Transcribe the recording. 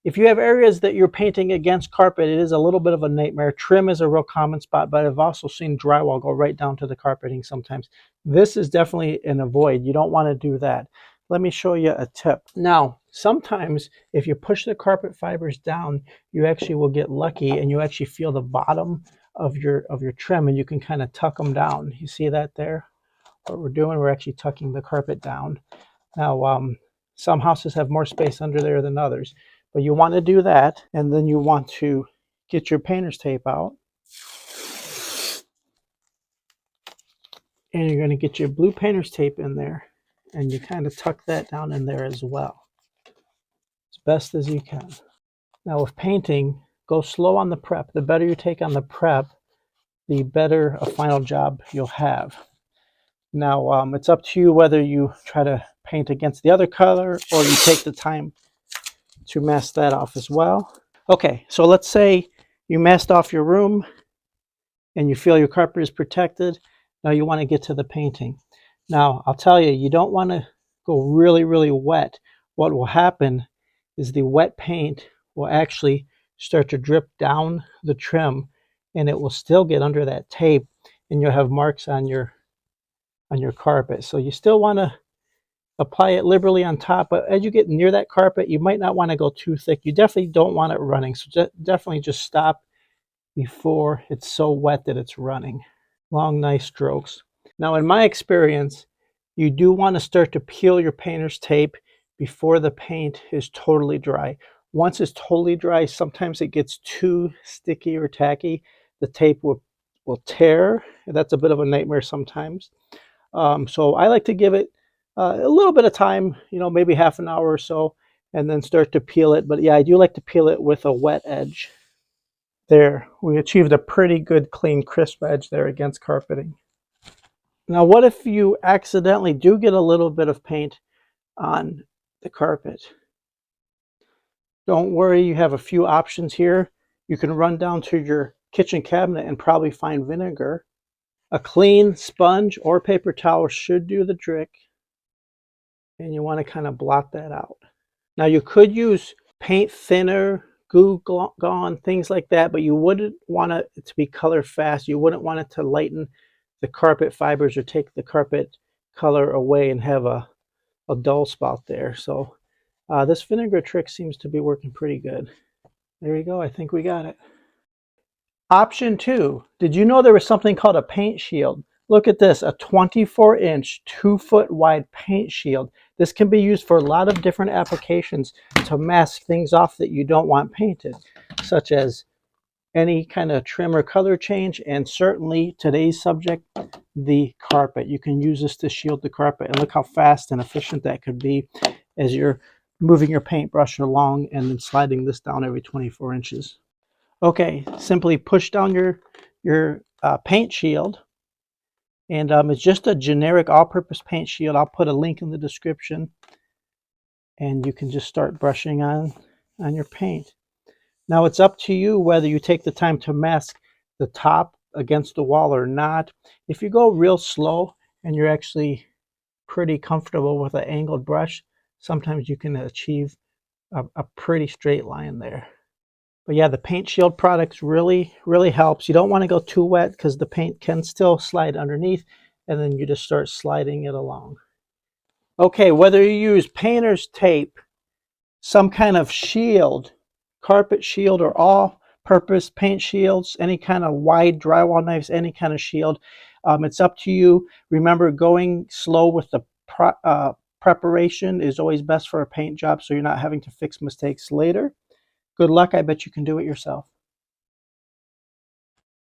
If you have areas that you're painting against carpet, it is a little bit of a nightmare. Trim is a real common spot, but I've also seen drywall go right down to the carpeting sometimes. This is definitely an avoid. You don't want to do that. Let me show you a tip. Now, sometimes if you push the carpet fibers down, you actually will get lucky and you actually feel the bottom of your trim, and you can kind of tuck them down. You see that there? What we're doing, we're actually tucking the carpet down. Now, some houses have more space under there than others, but you want to do that, and then you want to get your painter's tape out, and you're going to get your blue painter's tape in there, and you kind of tuck that down in there as well, as best as you can. Now with painting, go slow on the prep. The better you take on the prep, the better a final job you'll have. Now, it's up to you whether you try to paint against the other color or you take the time to mask that off as well. Okay, so let's say you masked off your room and you feel your carpet is protected. Now you want to get to the painting. Now, I'll tell you, you don't want to go really, really wet. What will happen is the wet paint will actually start to drip down the trim, and it will still get under that tape, and you'll have marks on your carpet. So you still want to apply it liberally on top, but as you get near that carpet, you might not want to go too thick. You definitely don't want it running, so definitely just stop before it's so wet that it's running. Long, nice strokes. Now, in my experience, you do want to start to peel your painter's tape before the paint is totally dry. Once it's totally dry, sometimes it gets too sticky or tacky. The tape will tear. That's a bit of a nightmare sometimes. So I like to give it a little bit of time, maybe half an hour or so, and then start to peel it. But yeah, I do like to peel it with a wet edge. There, we achieved a pretty good, clean, crisp edge there against carpeting. Now, what if you accidentally do get a little bit of paint on the carpet? Don't worry, you have a few options here. You can run down to your kitchen cabinet and probably find vinegar. A clean sponge or paper towel should do the trick. And you want to kind of blot that out. Now, you could use paint thinner, Goo Gone, things like that, but you wouldn't want it to be color fast. You wouldn't want it to lighten the carpet fibers or take the carpet color away and have a dull spot there. So this vinegar trick seems to be working pretty good. There you go. I think we got it. Option 2. Did you know there was something called a paint shield? Look at this, a 24-inch, 2-foot wide paint shield. This can be used for a lot of different applications to mask things off that you don't want painted, such as any kind of trim or color change, and certainly today's subject, the carpet. You can use this to shield the carpet, and look how fast and efficient that could be as you're moving your paintbrush along and then sliding this down every 24 inches. Okay, simply push down your paint shield, and it's just a generic all-purpose paint shield. I'll put a link in the description, and you can just start brushing on your paint. Now, it's up to you whether you take the time to mask the top against the wall or not. If you go real slow and you're actually pretty comfortable with an angled brush, sometimes you can achieve a pretty straight line there. But yeah, the paint shield products really, really helps. You don't want to go too wet because the paint can still slide underneath, and then you just start sliding it along. Okay, whether you use painter's tape, some kind of shield, carpet shield, or all-purpose paint shields, any kind of wide drywall knives, any kind of shield, it's up to you. Remember, going slow with the preparation is always best for a paint job, so you're not having to fix mistakes later. Good luck. I bet you can do it yourself.